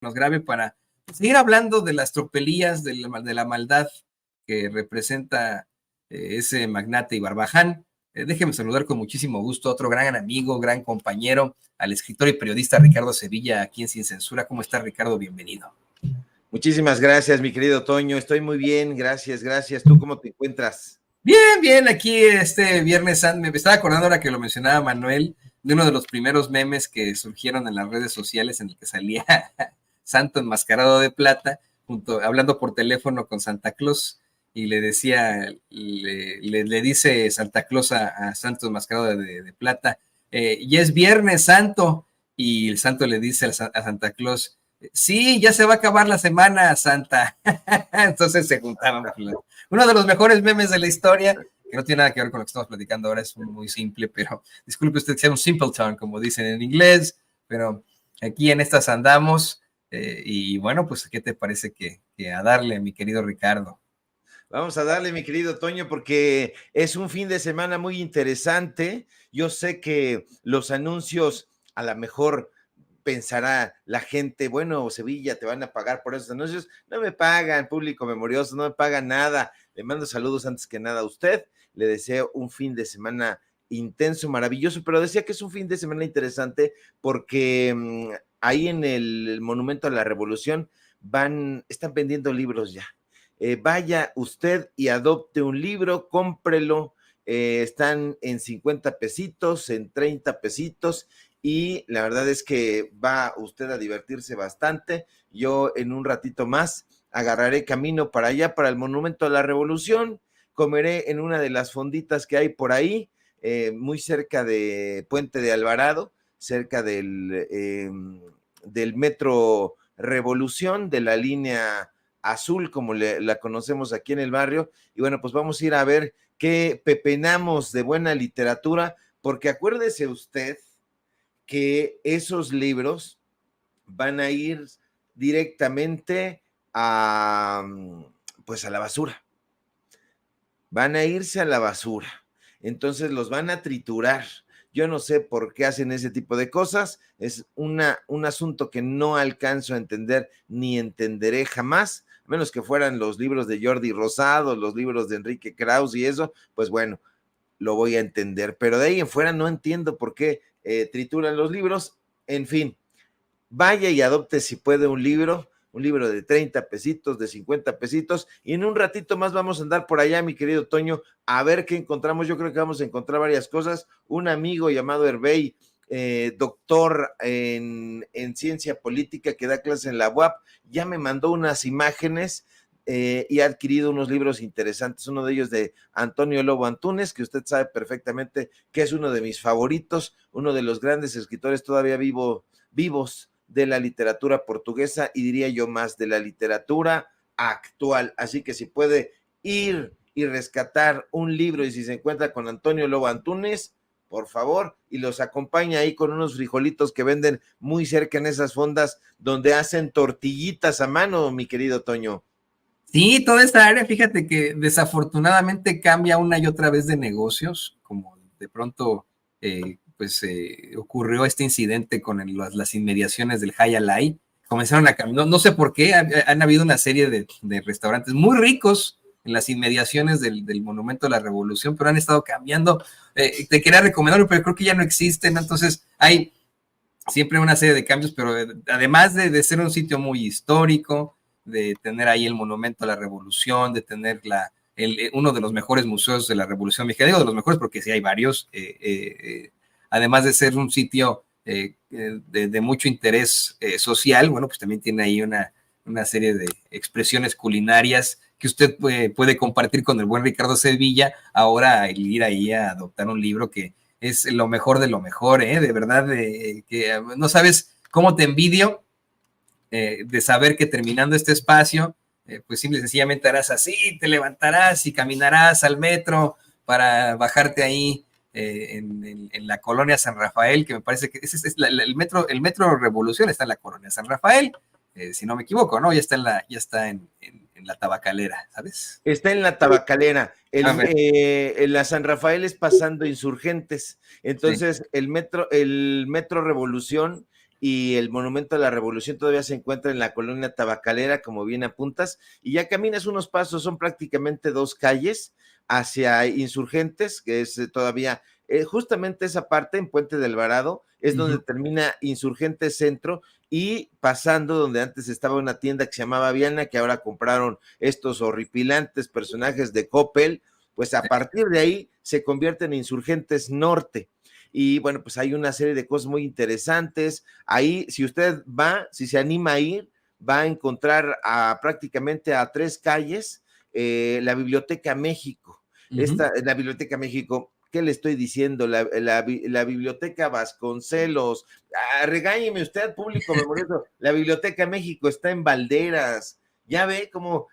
nos grabe para seguir hablando de las tropelías, de la maldad que representa ese magnate y barbaján. Déjeme saludar con muchísimo gusto a otro gran amigo, gran compañero, al escritor y periodista Ricardo Sevilla, aquí en Sin Censura. ¿Cómo está, Ricardo? Bienvenido. Muchísimas gracias, mi querido Toño. Estoy muy bien, gracias. ¿Tú cómo te encuentras? Bien, aquí este Viernes Santo. Me estaba acordando ahora que lo mencionaba Manuel, de uno de los primeros memes que surgieron en las redes sociales en el que salía Santo enmascarado de plata, hablando por teléfono con Santa Claus, y le decía, le dice Santa Claus a Santo enmascarado de plata, ya es Viernes Santo, y el Santo le dice a Santa Claus, sí, ya se va a acabar la semana, Santa. Entonces se juntaron. Uno de los mejores memes de la historia, que no tiene nada que ver con lo que estamos platicando ahora, es muy simple, pero disculpe usted que sea un simpleton, como dicen en inglés, pero aquí en estas andamos. Y bueno, pues, ¿qué te parece que a darle, mi querido Ricardo? Vamos a darle, mi querido Toño, porque es un fin de semana muy interesante. Yo sé que los anuncios, a lo mejor pensará la gente, bueno, Sevilla, te van a pagar por esos anuncios. No me pagan, público memorioso, no me pagan nada. Le mando saludos antes que nada a usted. Le deseo un fin de semana intenso, maravilloso, pero decía que es un fin de semana interesante porque ahí en el Monumento a la Revolución están vendiendo libros ya. Vaya usted y adopte un libro, cómprelo, están en 50 pesitos, en 30 pesitos, y la verdad es que va usted a divertirse bastante. Yo en un ratito más agarraré camino para allá, para el Monumento a la Revolución, comeré en una de las fonditas que hay por ahí, muy cerca de Puente de Alvarado, cerca del Metro Revolución, de la línea azul, como la conocemos aquí en el barrio, y bueno, pues vamos a ir a ver qué pepenamos de buena literatura, porque acuérdese usted que esos libros van a ir directamente pues a la basura, van a irse a la basura, entonces los van a triturar. Yo no sé por qué hacen ese tipo de cosas, es un asunto que no alcanzo a entender ni entenderé jamás, a menos que fueran los libros de Jordi Rosado, los libros de Enrique Krauss y eso, pues bueno, lo voy a entender, pero de ahí en fuera no entiendo por qué trituran los libros. En fin, vaya y adopte si puede un libro de 30 pesitos, de 50 pesitos, y en un ratito más vamos a andar por allá, mi querido Toño, a ver qué encontramos. Yo creo que vamos a encontrar varias cosas. Un amigo llamado Hervey, doctor en ciencia política, que da clases en la UAP, ya me mandó unas imágenes y ha adquirido unos libros interesantes, uno de ellos de Antonio Lobo Antunes, que usted sabe perfectamente que es uno de mis favoritos, uno de los grandes escritores todavía vivos de la literatura portuguesa, y diría yo más de la literatura actual. Así que si puede ir y rescatar un libro, y si se encuentra con Antonio Lobo Antunes, por favor, y los acompaña ahí con unos frijolitos que venden muy cerca en esas fondas donde hacen tortillitas a mano, mi querido Toño. Sí, toda esta área, fíjate que desafortunadamente cambia una y otra vez de negocios, como de pronto ocurrió este incidente con las inmediaciones del Jaya Alai. Comenzaron a cambiar, no sé por qué, han habido una serie de restaurantes muy ricos en las inmediaciones del Monumento a la Revolución, pero han estado cambiando. Te quería recomendarlo, pero creo que ya no existen, entonces hay siempre una serie de cambios, pero además de ser un sitio muy histórico, de tener ahí el Monumento a la Revolución, de tener uno de los mejores museos de la Revolución Mexicana, digo de los mejores porque sí hay varios, además de ser un sitio de mucho interés social, bueno, pues también tiene ahí una serie de expresiones culinarias que usted puede compartir con el buen Ricardo Sevilla, ahora el ir ahí a adoptar un libro que es lo mejor de lo mejor, de verdad, que no sabes cómo te envidio de saber que terminando este espacio, pues simple y sencillamente harás así, te levantarás y caminarás al metro para bajarte ahí en la colonia San Rafael, que me parece que es el metro Revolución está en la colonia San Rafael, si no me equivoco, ¿no? Ya está en la tabacalera, ¿sabes? Está en la tabacalera. La San Rafael es pasando Insurgentes. Entonces, sí. el metro Revolución y el Monumento a la Revolución todavía se encuentra en la colonia tabacalera, como bien apuntas, y ya caminas unos pasos, son prácticamente 2 calles hacia Insurgentes, que es todavía, justamente esa parte en Puente del Alvarado, es donde termina Insurgentes Centro, y pasando donde antes estaba una tienda que se llamaba Viana, que ahora compraron estos horripilantes personajes de Coppel, pues a partir de ahí se convierte en Insurgentes Norte. Y bueno, pues hay una serie de cosas muy interesantes. Ahí, si usted va, si se anima a ir, va a encontrar prácticamente a 3 calles la Biblioteca México. La Biblioteca México, ¿qué le estoy diciendo? La Biblioteca Vasconcelos. Regáñeme usted, público memorioso. La Biblioteca México está en Valderas. Ya ve cómo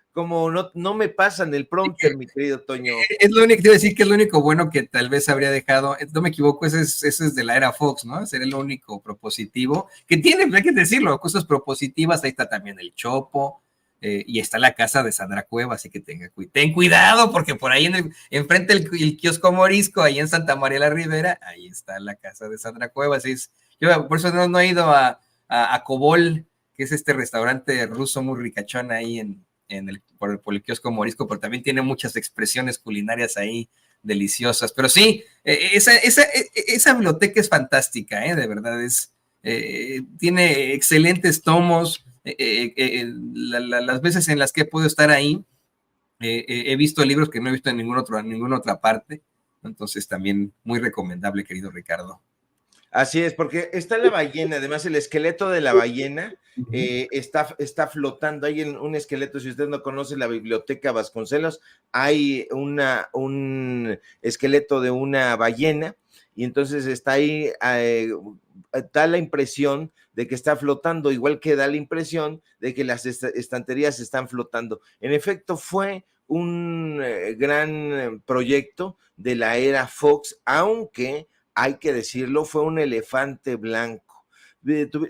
no me pasan el prompter, mi querido Toño. Es lo único, te iba a decir que es lo único bueno que tal vez habría dejado, no me equivoco, ese es de la era Fox, ¿no? Sería lo único propositivo, que tiene, hay que decirlo, cosas propositivas, ahí está también el Chopo, y está la casa de Sandra Cueva, así que ten cuidado, porque por ahí enfrente el kiosco Morisco, ahí en Santa María la Ribera, ahí está la casa de Sandra Cueva, yo por eso no he ido a Cobol, que es este restaurante ruso muy ricachón ahí por el kiosco Morisco, pero también tiene muchas expresiones culinarias ahí deliciosas. Pero sí, esa biblioteca es fantástica, de verdad, tiene excelentes tomos. Las veces en las que he podido estar ahí, he visto libros que no he visto en ninguna otra parte. Entonces también muy recomendable, querido Ricardo. Así es, porque está la ballena, además el esqueleto de la ballena está flotando. Hay un esqueleto, si usted no conoce la Biblioteca Vasconcelos, hay un esqueleto de una ballena, y entonces está ahí, da la impresión de que está flotando, igual que da la impresión de que las estanterías están flotando. En efecto, fue un gran proyecto de la era Fox, aunque hay que decirlo, fue un elefante blanco.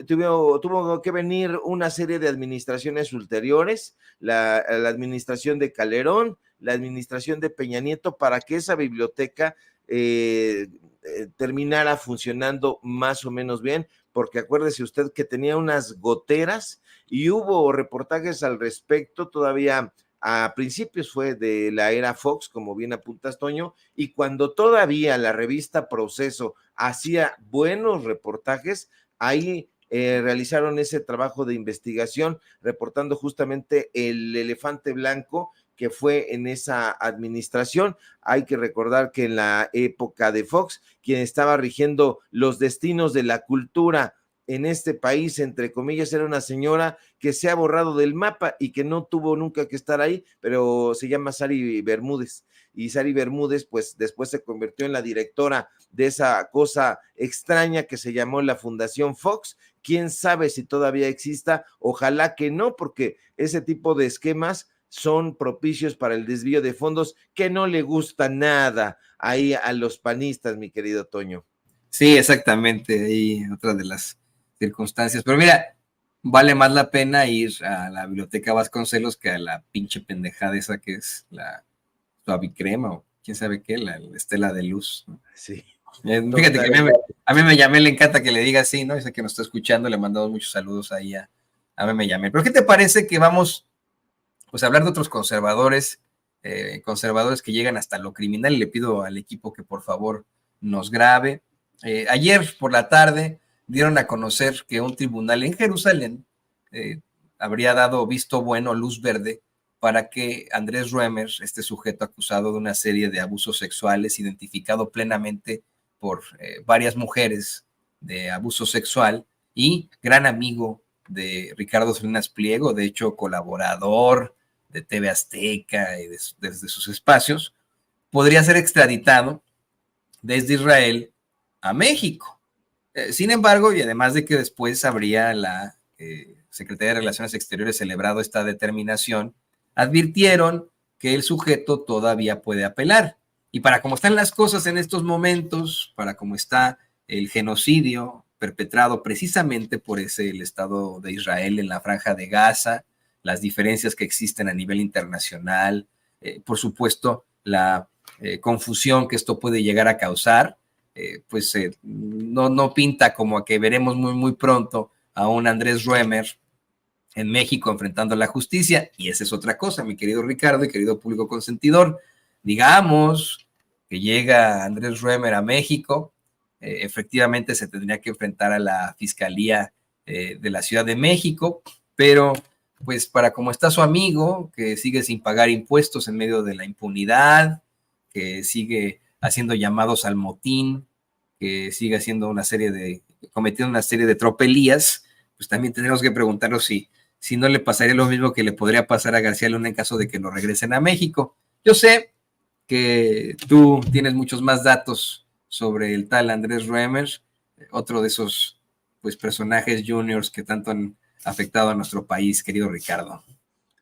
Tuvo que venir una serie de administraciones ulteriores, la administración de Calderón, la administración de Peña Nieto, para que esa biblioteca terminara funcionando más o menos bien, porque acuérdese usted que tenía unas goteras y hubo reportajes al respecto todavía. A principios fue de la era Fox, como bien apuntas, Toño, y cuando todavía la revista Proceso hacía buenos reportajes, ahí realizaron ese trabajo de investigación, reportando justamente el elefante blanco que fue en esa administración. Hay que recordar que en la época de Fox, quien estaba rigiendo los destinos de la cultura en este país, entre comillas, era una señora que se ha borrado del mapa y que no tuvo nunca que estar ahí, pero se llama Sari Bermúdez. Y Sari Bermúdez, pues después se convirtió en la directora de esa cosa extraña que se llamó la Fundación Fox. Quién sabe si todavía exista, ojalá que no, porque ese tipo de esquemas son propicios para el desvío de fondos que no le gusta nada ahí a los panistas, mi querido Toño. Sí, exactamente, ahí otra de las circunstancias. Pero mira, vale más la pena ir a la Biblioteca Vasconcelos que a la pinche pendejada esa que es la Suavicrema o quién sabe qué, la Estela de Luz, ¿no? Sí. Fíjate que a mí me llamé, le encanta que le diga así, ¿no? Dice que nos está escuchando, le mandamos muchos saludos ahí a mí me llamé. Pero ¿qué te parece que vamos pues a hablar de otros conservadores que llegan hasta lo criminal? Y le pido al equipo que por favor nos grabe. Ayer por la tarde dieron a conocer que un tribunal en Jerusalén habría dado visto bueno, luz verde, para que Andrés Ruemer, este sujeto acusado de una serie de abusos sexuales, identificado plenamente por varias mujeres de abuso sexual y gran amigo de Ricardo Salinas Pliego, de hecho colaborador de TV Azteca y desde sus espacios, podría ser extraditado desde Israel a México. Sin embargo, y además de que después habría la Secretaría de Relaciones Exteriores celebrado esta determinación, advirtieron que el sujeto todavía puede apelar. Y para cómo están las cosas en estos momentos, para cómo está el genocidio perpetrado precisamente por el Estado de Israel en la Franja de Gaza, las diferencias que existen a nivel internacional, por supuesto, la confusión que esto puede llegar a causar, no pinta como a que veremos muy pronto a un Andrés Ruemer en México enfrentando la justicia, y esa es otra cosa, mi querido Ricardo y querido público consentidor. Digamos que llega Andrés Ruemer a México, efectivamente se tendría que enfrentar a la Fiscalía de la Ciudad de México, pero pues para como está su amigo, que sigue sin pagar impuestos en medio de la impunidad, que sigue haciendo llamados al motín, que sigue haciendo cometiendo una serie de tropelías, pues también tenemos que preguntarnos si no le pasaría lo mismo que le podría pasar a García Luna en caso de que lo regresen a México. Yo sé que tú tienes muchos más datos sobre el tal Andrés Ruemer, otro de esos pues personajes juniors que tanto han afectado a nuestro país, querido Ricardo.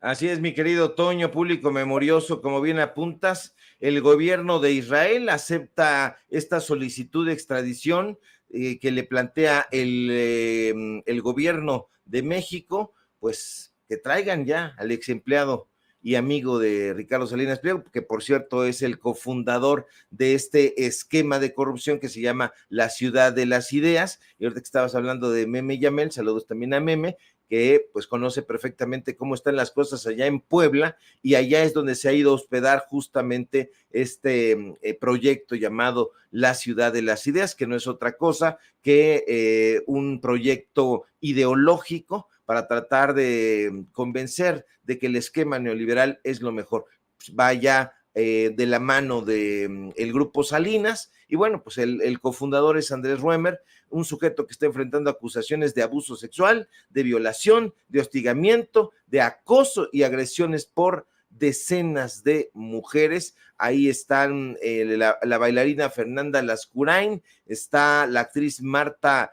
Así es, mi querido Toño, público memorioso, como bien apuntas, el gobierno de Israel acepta esta solicitud de extradición que le plantea el gobierno de México, pues que traigan ya al ex empleado y amigo de Ricardo Salinas Pliego, que por cierto es el cofundador de este esquema de corrupción que se llama la Ciudad de las Ideas. Y ahorita que estabas hablando de Meme Yamel, saludos también a Meme, que pues conoce perfectamente cómo están las cosas allá en Puebla, y allá es donde se ha ido a hospedar justamente este proyecto llamado La Ciudad de las Ideas, que no es otra cosa que un proyecto ideológico para tratar de convencer de que el esquema neoliberal es lo mejor. Pues vaya de la mano de el grupo Salinas, y bueno, pues el cofundador es Andrés Ruemer, un sujeto que está enfrentando acusaciones de abuso sexual, de violación, de hostigamiento, de acoso y agresiones por decenas de mujeres. Ahí están la bailarina Fernanda Lascurain, está la actriz Marta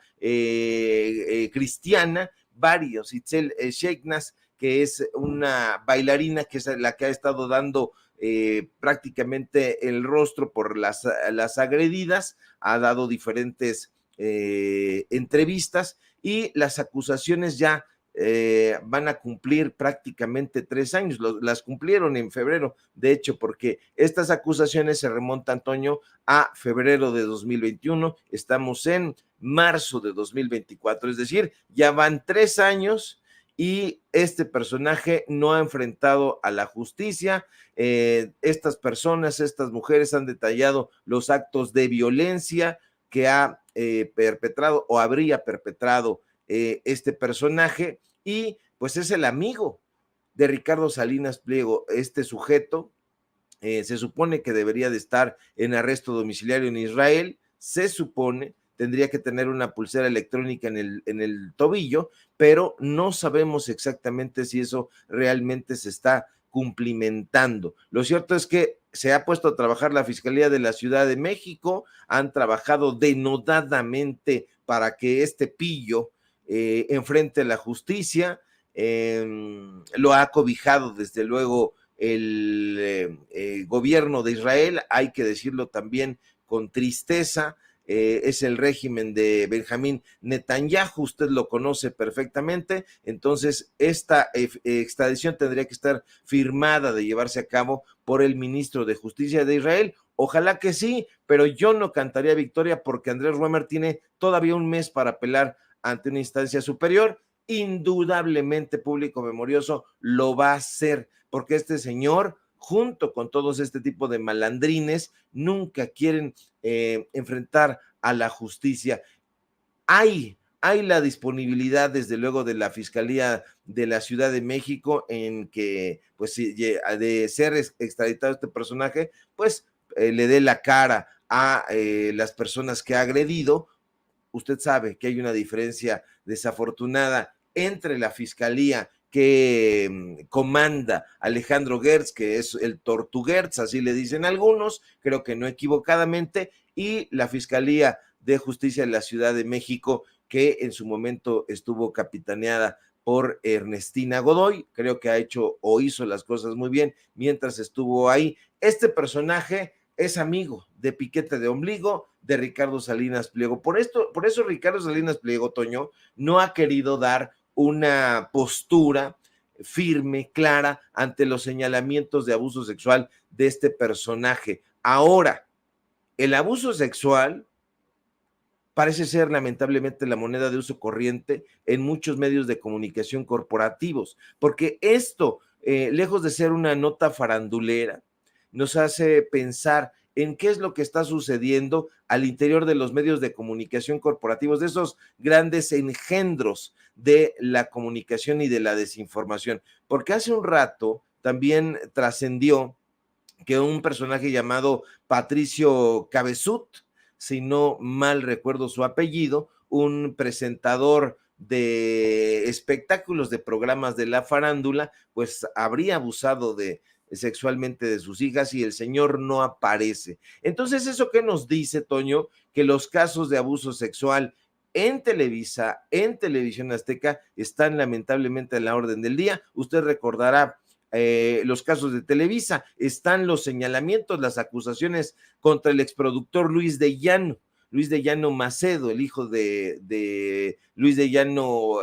Cristiana, varios, Itzel Sheiknas, que es una bailarina que es la que ha estado dando prácticamente el rostro por las agredidas, ha dado diferentes entrevistas, y las acusaciones ya van a cumplir prácticamente 3 años, las cumplieron en febrero, de hecho, porque estas acusaciones se remontan, Toño, a febrero de 2021, estamos en marzo de 2024, es decir, ya van 3 años y este personaje no ha enfrentado a la justicia. Estas personas, estas mujeres han detallado los actos de violencia que ha perpetrado o habría perpetrado este personaje, y pues es el amigo de Ricardo Salinas Pliego, este sujeto. Se supone que debería de estar en arresto domiciliario en Israel, se supone, tendría que tener una pulsera electrónica en el tobillo, pero no sabemos exactamente si eso realmente se está cumplimentando. Lo cierto es que se ha puesto a trabajar la Fiscalía de la Ciudad de México, han trabajado denodadamente para que este pillo enfrente la justicia, lo ha cobijado desde luego el gobierno de Israel, hay que decirlo también con tristeza. Es el régimen de Benjamín Netanyahu, usted lo conoce perfectamente, entonces esta extradición tendría que estar firmada de llevarse a cabo por el ministro de Justicia de Israel. Ojalá que sí, pero yo no cantaría victoria porque Andrés Ruemer tiene todavía un mes para apelar ante una instancia superior. Indudablemente, público memorioso, lo va a hacer, porque este señor, junto con todos este tipo de malandrines, nunca quieren enfrentar a la justicia. Hay la disponibilidad, desde luego, de la Fiscalía de la Ciudad de México en que, pues, de ser extraditado este personaje, pues, le dé la cara a las personas que ha agredido. Usted sabe que hay una diferencia desafortunada entre la Fiscalía que comanda Alejandro Gertz, que es el Tortuguerz, así le dicen algunos, creo que no equivocadamente, y la Fiscalía de Justicia de la Ciudad de México, que en su momento estuvo capitaneada por Ernestina Godoy, creo que ha hecho o hizo las cosas muy bien mientras estuvo ahí. Este personaje es amigo de Piquete de Ombligo, de Ricardo Salinas Pliego. Por eso Ricardo Salinas Pliego, Toño, no ha querido dar una postura firme, clara, ante los señalamientos de abuso sexual de este personaje. Ahora, el abuso sexual parece ser lamentablemente la moneda de uso corriente en muchos medios de comunicación corporativos, porque esto, lejos de ser una nota farandulera, nos hace pensar en qué es lo que está sucediendo al interior de los medios de comunicación corporativos, de esos grandes engendros de la comunicación y de la desinformación. Porque hace un rato también trascendió que un personaje llamado Patricio Cabezut, si no mal recuerdo su apellido, un presentador de espectáculos, de programas de la farándula, pues habría abusado sexualmente de sus hijas y el señor no aparece. Entonces, ¿eso qué nos dice, Toño? Que los casos de abuso sexual en Televisa, en Televisión Azteca, están lamentablemente a la orden del día. Usted recordará los casos de Televisa, están los señalamientos, las acusaciones contra el exproductor Luis de Llano Macedo, el hijo de Luis de Llano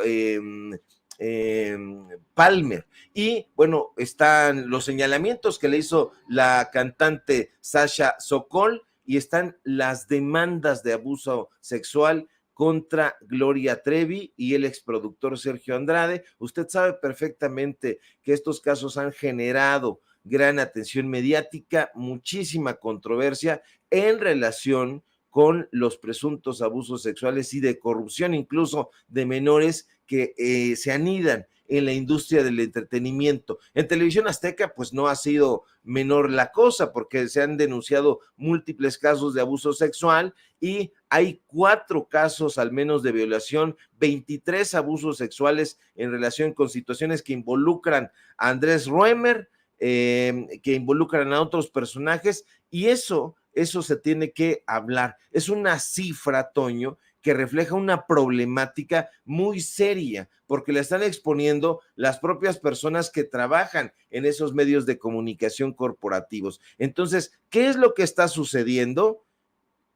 Palmer. Y bueno, están los señalamientos que le hizo la cantante Sasha Sokol y están las demandas de abuso sexual contra Gloria Trevi y el exproductor Sergio Andrade. Usted sabe perfectamente que estos casos han generado gran atención mediática, muchísima controversia en relación con los presuntos abusos sexuales y de corrupción, incluso de menores que se anidan en la industria del entretenimiento. En Televisión Azteca, pues no ha sido menor la cosa, porque se han denunciado múltiples casos de abuso sexual y hay 4 casos al menos de violación, 23 abusos sexuales en relación con situaciones que involucran a Andrés Roemer, que involucran a otros personajes, y eso se tiene que hablar. Es una cifra, Toño, que refleja una problemática muy seria, porque la están exponiendo las propias personas que trabajan en esos medios de comunicación corporativos. Entonces, ¿qué es lo que está sucediendo?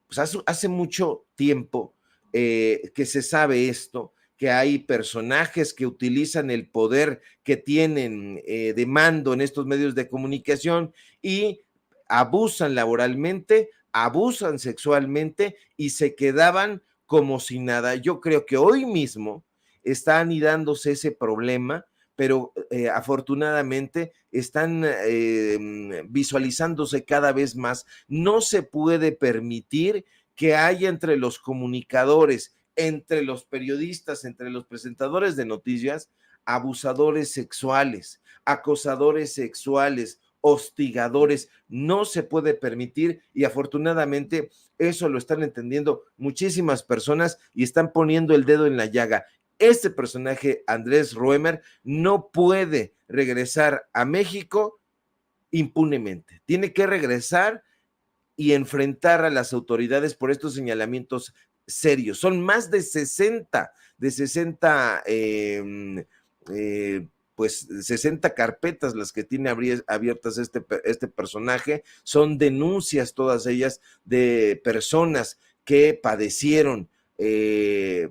Pues hace mucho tiempo que se sabe esto, que hay personajes que utilizan el poder que tienen de mando en estos medios de comunicación y abusan laboralmente, abusan sexualmente y se quedaban como si nada. Yo creo que hoy mismo está anidándose ese problema, pero afortunadamente están visualizándose cada vez más. No se puede permitir que haya entre los comunicadores, entre los periodistas, entre los presentadores de noticias, abusadores sexuales, acosadores sexuales, hostigadores. No se puede permitir y afortunadamente eso lo están entendiendo muchísimas personas y están poniendo el dedo en la llaga. Este personaje, Andrés Roemer, no puede regresar a México impunemente. Tiene que regresar y enfrentar a las autoridades por estos señalamientos serios. Son más de 60 pues 60 carpetas las que tiene abiertas este personaje. Son denuncias todas ellas de personas que padecieron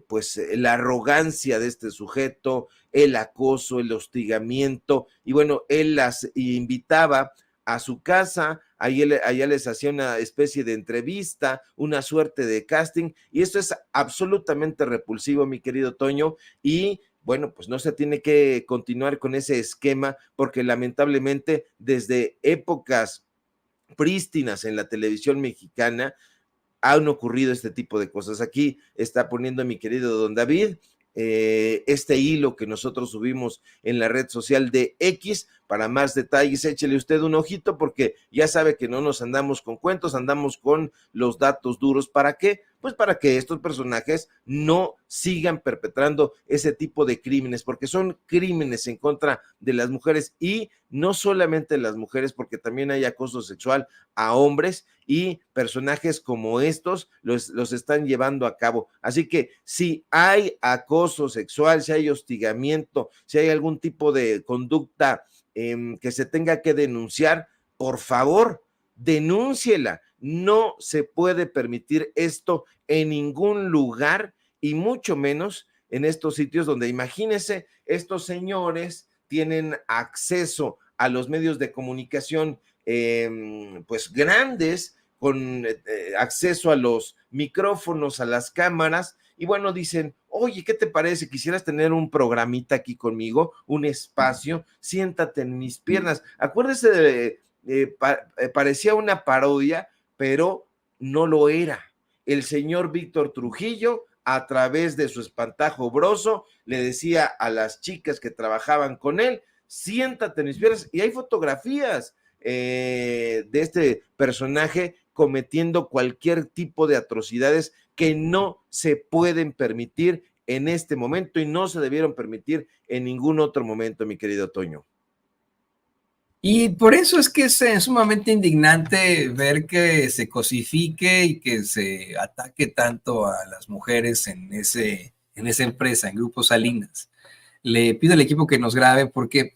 pues la arrogancia de este sujeto, el acoso, el hostigamiento, y bueno, él las invitaba a su casa, allá les hacía una especie de entrevista, una suerte de casting, y esto es absolutamente repulsivo, mi querido Toño, y bueno, pues no se tiene que continuar con ese esquema, porque lamentablemente desde épocas prístinas en la televisión mexicana han ocurrido este tipo de cosas. Aquí está poniendo mi querido don David este hilo que nosotros subimos en la red social de X. Para más detalles, échele usted un ojito, porque ya sabe que no nos andamos con cuentos, andamos con los datos duros. ¿Para qué? Pues para que estos personajes no sigan perpetrando ese tipo de crímenes, porque son crímenes en contra de las mujeres, y no solamente las mujeres, porque también hay acoso sexual a hombres, y personajes como estos los están llevando a cabo. Así que si hay acoso sexual, si hay hostigamiento, si hay algún tipo de conducta que se tenga que denunciar, por favor, denúnciela. No se puede permitir esto en ningún lugar, y mucho menos en estos sitios donde, imagínense, estos señores tienen acceso a los medios de comunicación pues grandes, con acceso a los micrófonos a las cámaras y bueno, dicen, oye, ¿qué te parece? ¿Quisieras tener un programita aquí conmigo, un espacio? Siéntate en mis piernas. Acuérdese parecía una parodia, pero no lo era. El señor Víctor Trujillo, a través de su espantajo broso, le decía a las chicas que trabajaban con él, siéntate en mis piernas, y hay fotografías de este personaje cometiendo cualquier tipo de atrocidades que no se pueden permitir en este momento y no se debieron permitir en ningún otro momento, mi querido Toño. Y por eso es que es sumamente indignante ver que se cosifique y que se ataque tanto a las mujeres en esa empresa, en Grupo Salinas. Le pido al equipo que nos grabe porque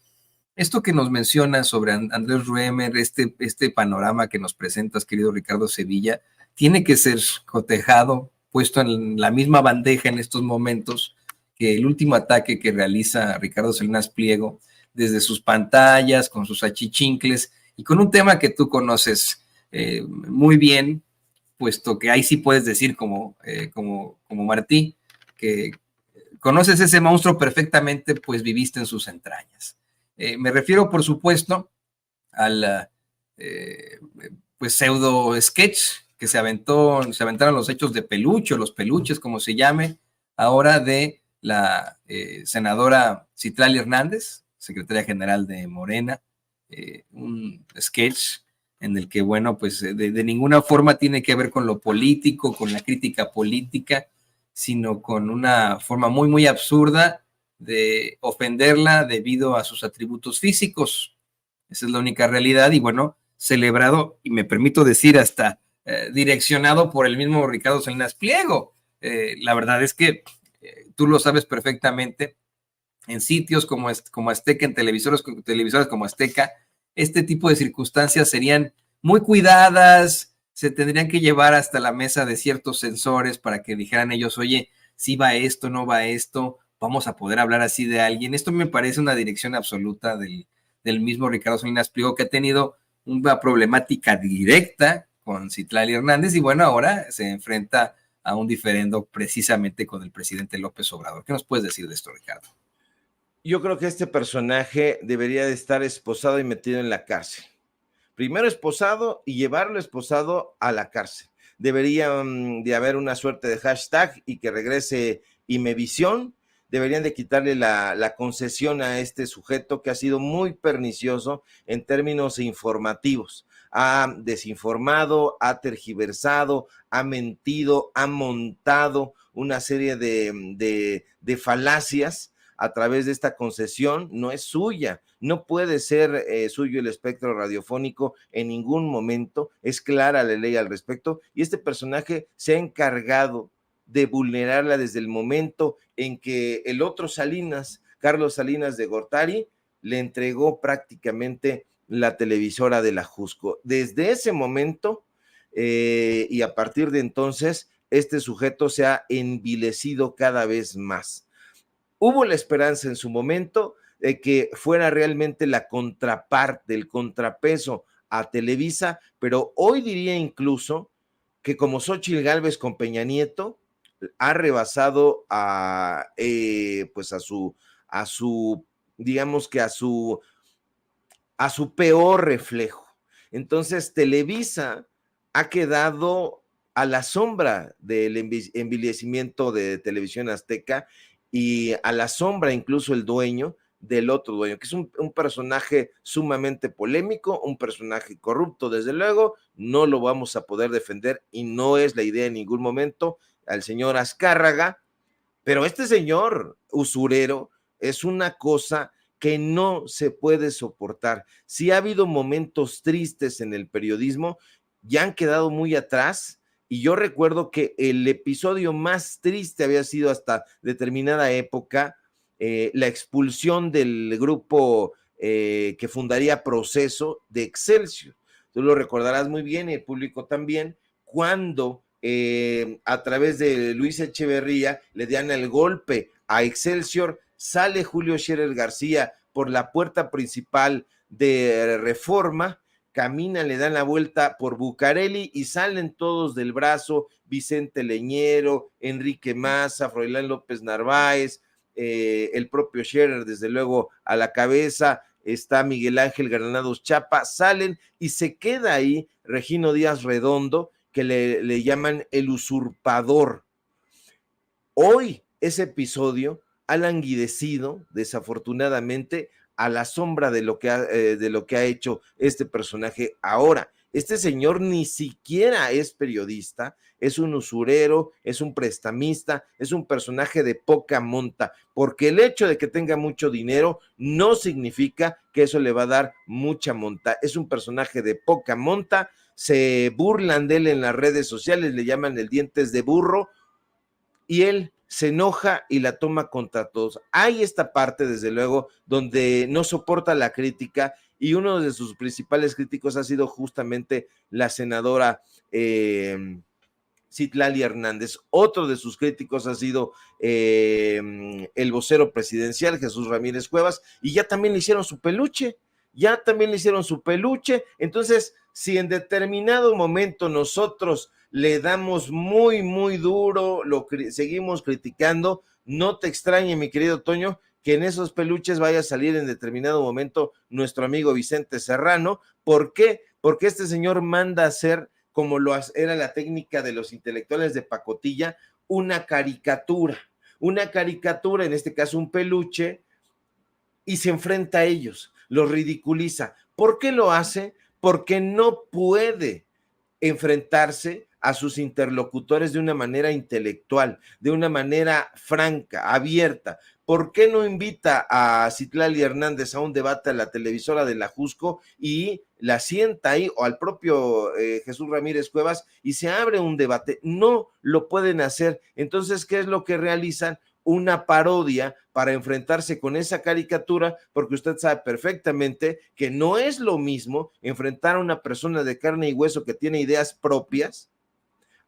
esto que nos menciona sobre Andrés Ruemer, este panorama que nos presentas, querido Ricardo Sevilla, tiene que ser cotejado, puesto en la misma bandeja en estos momentos que el último ataque que realiza Ricardo Salinas Pliego desde sus pantallas, con sus achichincles y con un tema que tú conoces muy bien, puesto que ahí sí puedes decir como Martí, que conoces ese monstruo perfectamente, pues viviste en sus entrañas. Me refiero, por supuesto, al pues pseudo sketch que se aventaron los hechos de Peluche, los peluches, como se llame, ahora de la senadora Citlali Hernández, secretaria general de Morena, un sketch en el que, bueno, pues de ninguna forma tiene que ver con lo político, con la crítica política, sino con una forma muy, muy absurda de ofenderla debido a sus atributos físicos. Esa es la única realidad y, bueno, celebrado, y me permito decir hasta direccionado por el mismo Ricardo Salinas Pliego. La verdad es que tú lo sabes perfectamente, en sitios como Azteca, en televisoras como Azteca, este tipo de circunstancias serían muy cuidadas, se tendrían que llevar hasta la mesa de ciertos sensores para que dijeran ellos, oye, si va esto, no va esto, vamos a poder hablar así de alguien. Esto me parece una dirección absoluta del mismo Ricardo Salinas Pliego, que ha tenido una problemática directa con Citlali Hernández y bueno, ahora se enfrenta a un diferendo precisamente con el presidente López Obrador. ¿Qué nos puedes decir de esto, Ricardo? Yo creo que este personaje debería de estar esposado y metido en la cárcel. Primero esposado y llevarlo esposado a la cárcel. Debería de haber una suerte de hashtag y que regrese Imevisión. Deberían de quitarle la concesión a este sujeto que ha sido muy pernicioso en términos informativos. Ha desinformado, ha tergiversado, ha mentido, ha montado una serie de falacias a través de esta concesión. No es suya, no puede ser suyo el espectro radiofónico en ningún momento, es clara la ley al respecto, y este personaje se ha encargado de vulnerarla desde el momento en que el otro Salinas, Carlos Salinas de Gortari, le entregó prácticamente la televisora de la Jusco. Desde ese momento y a partir de entonces, este sujeto se ha envilecido cada vez más. Hubo la esperanza en su momento de que fuera realmente la contraparte, el contrapeso a Televisa, pero hoy diría incluso que como Xóchitl Gálvez con Peña Nieto ha rebasado pues a su, digamos que a su peor reflejo. Entonces Televisa ha quedado a la sombra del envilecimiento de Televisión Azteca y a la sombra incluso el dueño del otro dueño, que es un personaje sumamente polémico, un personaje corrupto, desde luego, no lo vamos a poder defender y no es la idea en ningún momento al señor Azcárraga, pero este señor usurero es una cosa que no se puede soportar. Si ha habido momentos tristes en el periodismo, ya han quedado muy atrás. Y yo recuerdo que el episodio más triste había sido hasta determinada época la expulsión del grupo que fundaría Proceso de Excelsior. Tú lo recordarás muy bien, y el público también, cuando a través de Luis Echeverría le dan el golpe a Excelsior, sale Julio Scherer García por la puerta principal de Reforma, caminan, le dan la vuelta por Bucareli y salen todos del brazo, Vicente Leñero, Enrique Massa, Froilán López Narváez, el propio Scherer, desde luego, a la cabeza, está Miguel Ángel Granados Chapa, salen y se queda ahí Regino Díaz Redondo, que le llaman el usurpador. Hoy ese episodio ha languidecido, desafortunadamente, a la sombra de lo que ha hecho este personaje ahora. Este señor ni siquiera es periodista, es un usurero, es un prestamista, es un personaje de poca monta, porque el hecho de que tenga mucho dinero no significa que eso le va a dar mucha monta. Es un personaje de poca monta, se burlan de él en las redes sociales, le llaman el dientes de burro, y él se enoja y la toma contra todos. Hay esta parte, desde luego, donde no soporta la crítica, y uno de sus principales críticos ha sido justamente la senadora Citlali Hernández. Otro de sus críticos ha sido el vocero presidencial, Jesús Ramírez Cuevas, y ya también le hicieron su peluche. Entonces, si en determinado momento nosotros le damos muy, muy duro, seguimos criticando, no te extrañe, mi querido Toño, que en esos peluches vaya a salir en determinado momento nuestro amigo Vicente Serrano. ¿Por qué? Porque este señor manda a hacer, como era la técnica de los intelectuales de pacotilla, una caricatura, en este caso un peluche, y se enfrenta a ellos, los ridiculiza. ¿Por qué lo hace? Porque no puede enfrentarse a sus interlocutores de una manera intelectual, de una manera franca, abierta. ¿Por qué no invita a Citlali Hernández a un debate a la televisora de la Jusco y la sienta ahí, o al propio Jesús Ramírez Cuevas, y se abre un debate? No lo pueden hacer. Entonces, ¿qué es lo que realizan? Una parodia para enfrentarse con esa caricatura, porque usted sabe perfectamente que no es lo mismo enfrentar a una persona de carne y hueso que tiene ideas propias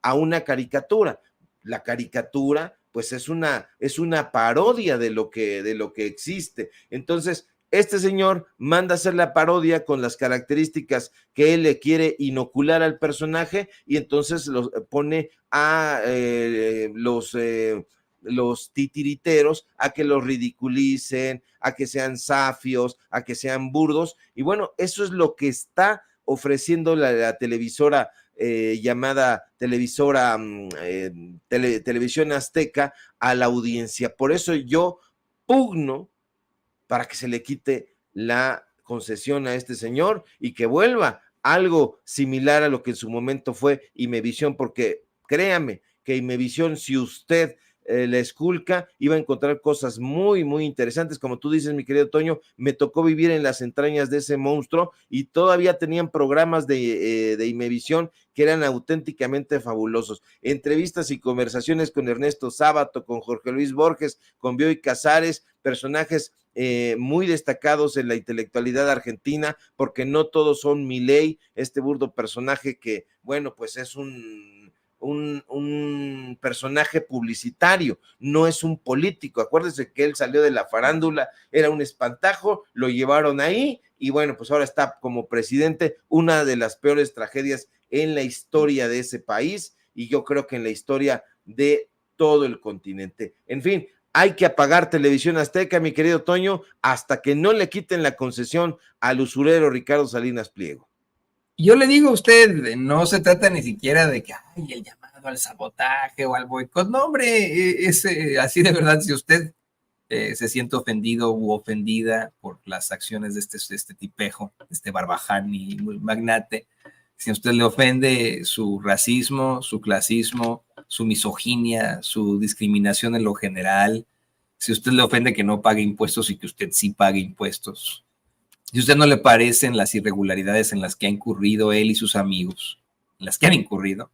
a una caricatura. La caricatura, pues es una parodia de lo que existe. Entonces, este señor manda a hacer la parodia con las características que él le quiere inocular al personaje, y entonces los pone a los titiriteros a que los ridiculicen, a que sean zafios, a que sean burdos. Y bueno, eso es lo que está ofreciendo la televisora llamada Televisión Azteca a la audiencia. Por eso yo pugno para que se le quite la concesión a este señor y que vuelva algo similar a lo que en su momento fue Imevisión, porque créame que Imevisión, si usted la esculca, iba a encontrar cosas muy, muy interesantes. Como tú dices, mi querido Toño, me tocó vivir en las entrañas de ese monstruo y todavía tenían programas de Imevisión que eran auténticamente fabulosos. Entrevistas y conversaciones con Ernesto Sábato, con Jorge Luis Borges, con Bioy Casares, personajes muy destacados en la intelectualidad argentina, porque no todos son Milei, este burdo personaje que, bueno, pues es un personaje publicitario, no es un político. Acuérdense que él salió de la farándula, era un espantajo, lo llevaron ahí y bueno, pues ahora está como presidente. Una de las peores tragedias en la historia de ese país, y yo creo que en la historia de todo el continente. En fin, hay que apagar Televisión Azteca, mi querido Toño, hasta que no le quiten la concesión al usurero Ricardo Salinas Pliego. Yo le digo a usted, no se trata ni siquiera de que hay el llamado al sabotaje o al boicot. No, hombre, es así de verdad. Si usted se siente ofendido u ofendida por las acciones de este tipejo, este Barbaján y magnate, si a usted le ofende su racismo, su clasismo, su misoginia, su discriminación en lo general, si a usted le ofende que no pague impuestos y que usted sí pague impuestos, si a usted no le parecen las irregularidades en las que ha incurrido él y sus amigos, en las que han incurrido,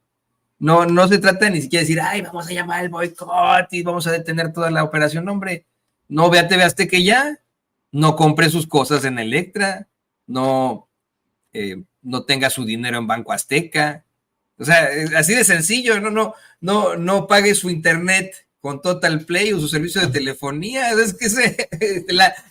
no se trata ni siquiera de decir, ay, vamos a llamar al boicot y vamos a detener toda la operación. No, hombre, no vea TV Azteca ya, no compre sus cosas en Electra, no tenga su dinero en Banco Azteca. O sea, así de sencillo, no pague su internet con Total Play o su servicio de telefonía. Es que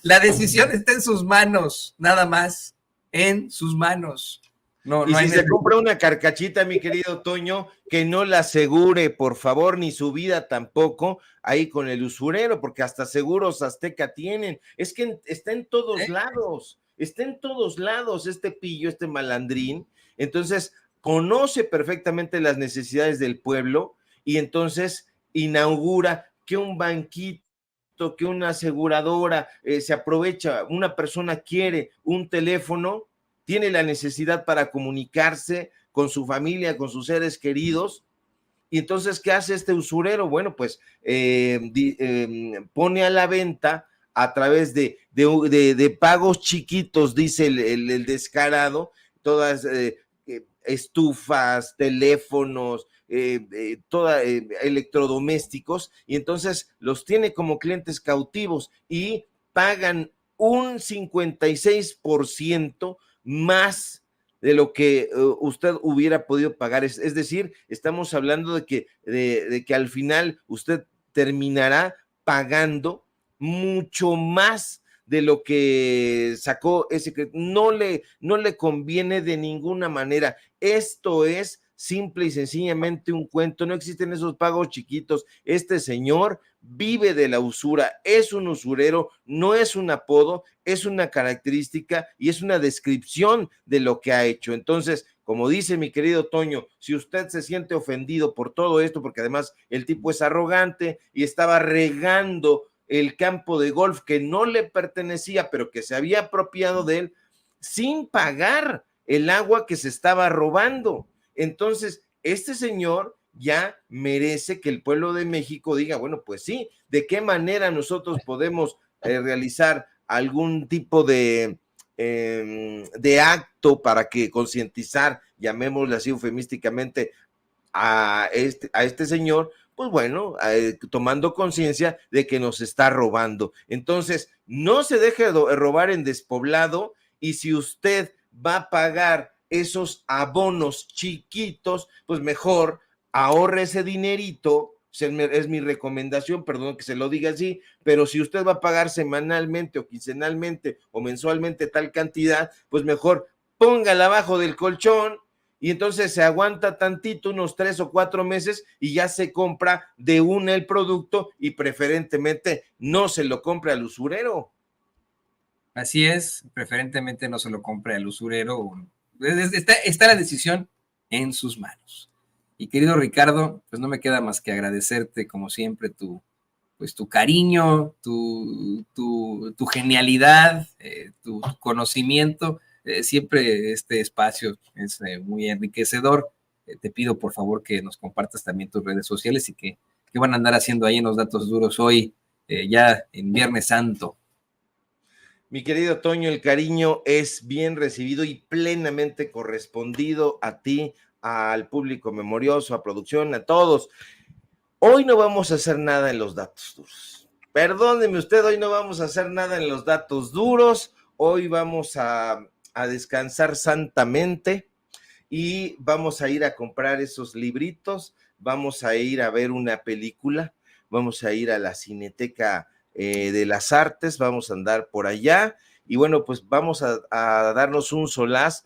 la decisión está en sus manos, nada más, en sus manos. No, Y no hay si se compra una carcachita, mi querido Toño, que no la asegure, por favor, ni su vida tampoco, ahí con el usurero, porque hasta seguros Azteca tienen. Es que está en todos lados, está en todos lados este pillo, este malandrín. Entonces, conoce perfectamente las necesidades del pueblo y entonces inaugura que un banquito, que una aseguradora se aprovecha, una persona quiere un teléfono, tiene la necesidad para comunicarse con su familia, con sus seres queridos, y entonces, ¿qué hace este usurero? Bueno, pues pone a la venta a través de pagos chiquitos, dice el descarado, todas estufas, teléfonos, electrodomésticos, y entonces los tiene como clientes cautivos y pagan un 56% más de lo que usted hubiera podido pagar. Es decir, estamos hablando de que al final usted terminará pagando mucho más de lo que sacó ese crédito. No le conviene de ninguna manera. Esto es simple y sencillamente un cuento. No existen esos pagos chiquitos. Este señor vive de la usura, es un usurero, no es un apodo, es una característica y es una descripción de lo que ha hecho. Entonces, como dice mi querido Toño, si usted se siente ofendido por todo esto, porque además el tipo es arrogante y estaba regando el campo de golf que no le pertenecía, pero que se había apropiado de él, sin pagar el agua que se estaba robando. Entonces, este señor ya merece que el pueblo de México diga, bueno, pues sí, ¿de qué manera nosotros podemos realizar algún tipo de acto para que concientizar, llamémosle así eufemísticamente, a este señor? Pues bueno, tomando conciencia de que nos está robando. Entonces, no se deje robar en despoblado, y si usted va a pagar esos abonos chiquitos, pues mejor ahorre ese dinerito. Es mi recomendación, perdón que se lo diga así, pero si usted va a pagar semanalmente o quincenalmente o mensualmente tal cantidad, pues mejor póngala abajo del colchón y entonces se aguanta tantito, unos 3 o 4 meses, y ya se compra de una el producto, y preferentemente no se lo compre al usurero. Así es, preferentemente no se lo compre al usurero. Está la decisión en sus manos. Y querido Ricardo, pues no me queda más que agradecerte como siempre tu cariño, tu genialidad, tu conocimiento. Siempre este espacio es muy enriquecedor. Te pido por favor que nos compartas también tus redes sociales y qué van a andar haciendo ahí en los datos duros hoy, ya en Viernes Santo. Mi querido Toño, el cariño es bien recibido y plenamente correspondido a ti, al público memorioso, a producción, a todos. Hoy no vamos a hacer nada en los datos duros. Perdóneme usted, hoy no vamos a hacer nada en los datos duros. Hoy vamos a descansar santamente y vamos a ir a comprar esos libritos, vamos a ir a ver una película, vamos a ir a la Cineteca de las Artes, vamos a andar por allá y bueno, pues vamos a darnos un solaz.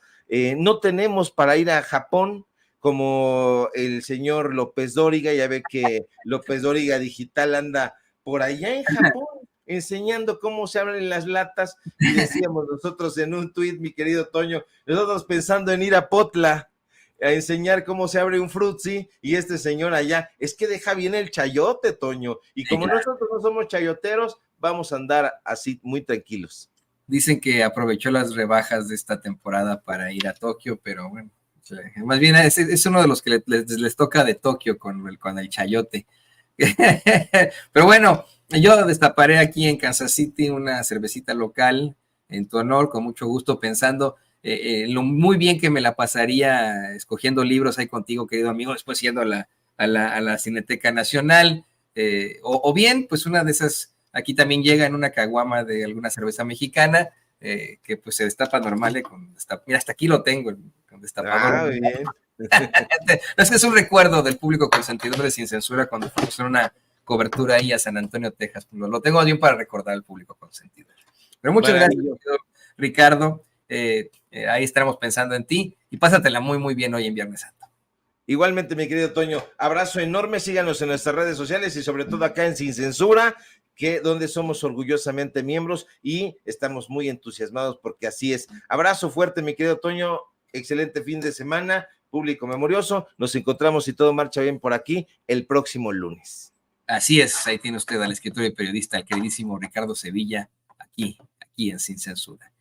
No tenemos para ir a Japón como el señor López Dóriga. Ya ve que López Dóriga Digital anda por allá en Japón enseñando cómo se abren las latas, y decíamos nosotros en un tuit, mi querido Toño, nosotros pensando en ir a Potla a enseñar cómo se abre un frutzi, y este señor allá, es que deja bien el chayote, Toño, y como sí, claro, nosotros no somos chayoteros, vamos a andar así muy tranquilos. Dicen que aprovechó las rebajas de esta temporada para ir a Tokio, pero bueno, más bien es uno de los que les toca de Tokio con el chayote. Pero bueno, yo destaparé aquí en Kansas City una cervecita local en tu honor, con mucho gusto, pensando lo muy bien que me la pasaría escogiendo libros ahí contigo, querido amigo, después yendo a la Cineteca Nacional, o bien, pues una de esas, aquí también llega en una caguama de alguna cerveza mexicana, que pues se destapa normal, mira, hasta aquí lo tengo, con destapador. Ah, bien. Es que es un recuerdo del público consentidor de Sin Censura cuando fuimos en una cobertura ahí a San Antonio, Texas. Lo tengo bien para recordar al público consentidor. Pero muchas gracias, Ricardo. ahí estaremos pensando en ti y pásatela muy, muy bien hoy en Viernes Santo. Igualmente, mi querido Toño, abrazo enorme, síganos en nuestras redes sociales y sobre todo acá en Sin Censura, donde somos orgullosamente miembros y estamos muy entusiasmados porque así es. Abrazo fuerte, mi querido Toño, excelente fin de semana, público memorioso, nos encontramos si todo marcha bien por aquí el próximo lunes. Así es, ahí tiene usted al escritor y periodista, el queridísimo Ricardo Sevilla, aquí en Sin Censura.